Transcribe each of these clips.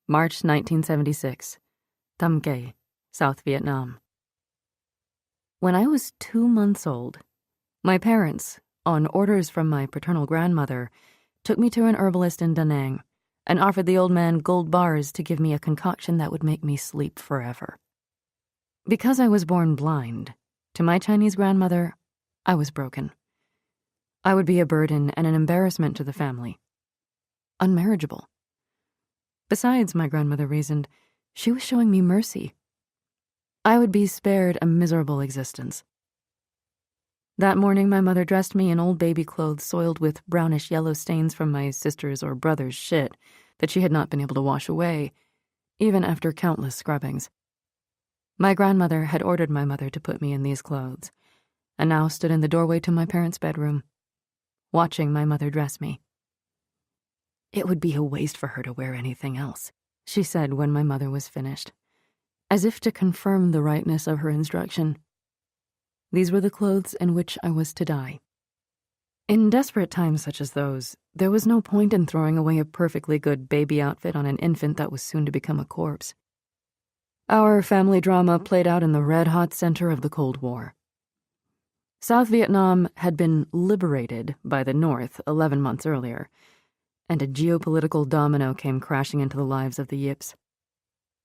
March 1976, Tam Khe, South Vietnam. When I was 2 months old, my parents, on orders from my paternal grandmother, took me to an herbalist in Da Nang and offered the old man gold bars to give me a concoction that would make me sleep forever. Because I was born blind, to my Chinese grandmother, I was broken. I would be a burden and an embarrassment to the family. Unmarriageable. Besides, my grandmother reasoned, she was showing me mercy. I would be spared a miserable existence. That morning, my mother dressed me in old baby clothes soiled with brownish yellow stains from my sister's or brother's shit that she had not been able to wash away, even after countless scrubbings. My grandmother had ordered my mother to put me in these clothes, and now stood in the doorway to my parents' bedroom, watching my mother dress me. It would be a waste for her to wear anything else, she said when my mother was finished, as if to confirm the rightness of her instruction. These were the clothes in which I was to die. In desperate times such as those, there was no point in throwing away a perfectly good baby outfit on an infant that was soon to become a corpse. Our family drama played out in the red-hot center of the Cold War. South Vietnam had been liberated by the North 11 months earlier, and a geopolitical domino came crashing into the lives of the Yips.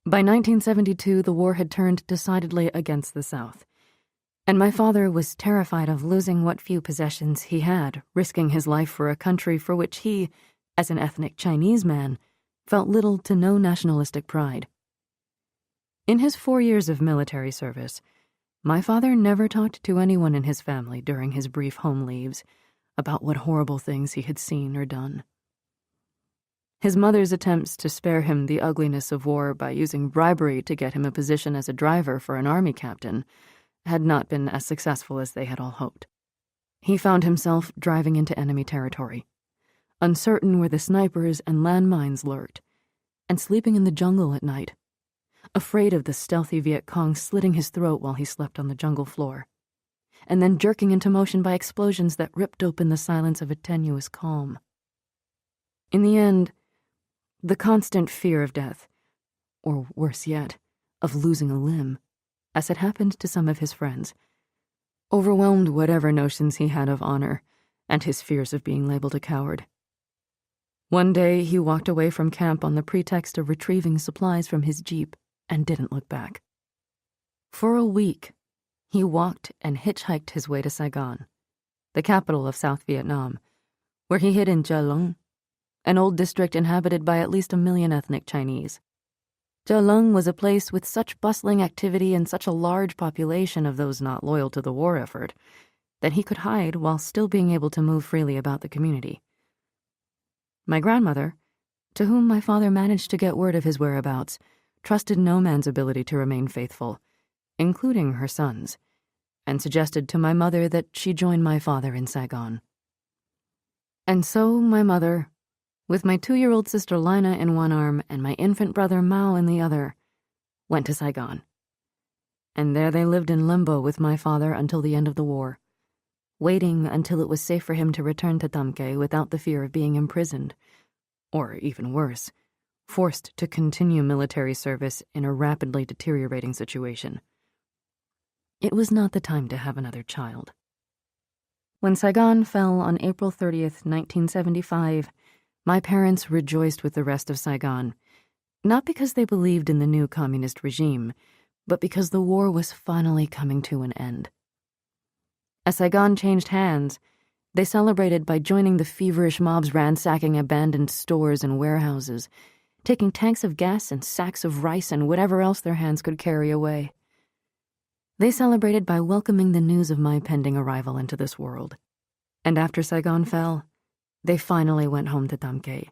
By 1972, the war had turned decidedly against the South, and my father was terrified of losing what few possessions he had, risking his life for a country for which he, as an ethnic Chinese man, felt little to no nationalistic pride. In his 4 years of military service, my father never talked to anyone in his family during his brief home leaves about what horrible things he had seen or done. His mother's attempts to spare him the ugliness of war by using bribery to get him a position as a driver for an army captain had not been as successful as they had all hoped. He found himself driving into enemy territory, uncertain where the snipers and landmines lurked, and sleeping in the jungle at night, afraid of the stealthy Viet Cong slitting his throat while he slept on the jungle floor, and then jerking into motion by explosions that ripped open the silence of a tenuous calm. In the end, the constant fear of death, or worse yet, of losing a limb, as had happened to some of his friends, overwhelmed whatever notions he had of honor and his fears of being labeled a coward. One day he walked away from camp on the pretext of retrieving supplies from his jeep and didn't look back. For a week, he walked and hitchhiked his way to Saigon, the capital of South Vietnam, where he hid in Gia Long, an old district inhabited by at least 1 million ethnic Chinese. Gia Long was a place with such bustling activity and such a large population of those not loyal to the war effort that he could hide while still being able to move freely about the community. My grandmother, to whom my father managed to get word of his whereabouts, trusted no man's ability to remain faithful, including her son's, and suggested to my mother that she join my father in Saigon. And so my mother, with my 2-year-old sister Lina in one arm and my infant brother Mao in the other, went to Saigon. And there they lived in limbo with my father until the end of the war, waiting until it was safe for him to return to Tam Khe without the fear of being imprisoned, or even worse, forced to continue military service in a rapidly deteriorating situation. It was not the time to have another child. When Saigon fell on April 30th, 1975, my parents rejoiced with the rest of Saigon, not because they believed in the new communist regime, but because the war was finally coming to an end. As Saigon changed hands, they celebrated by joining the feverish mobs ransacking abandoned stores and warehouses, taking tanks of gas and sacks of rice and whatever else their hands could carry away. They celebrated by welcoming the news of my pending arrival into this world. And after Saigon fell, they finally went home to Tam Khe,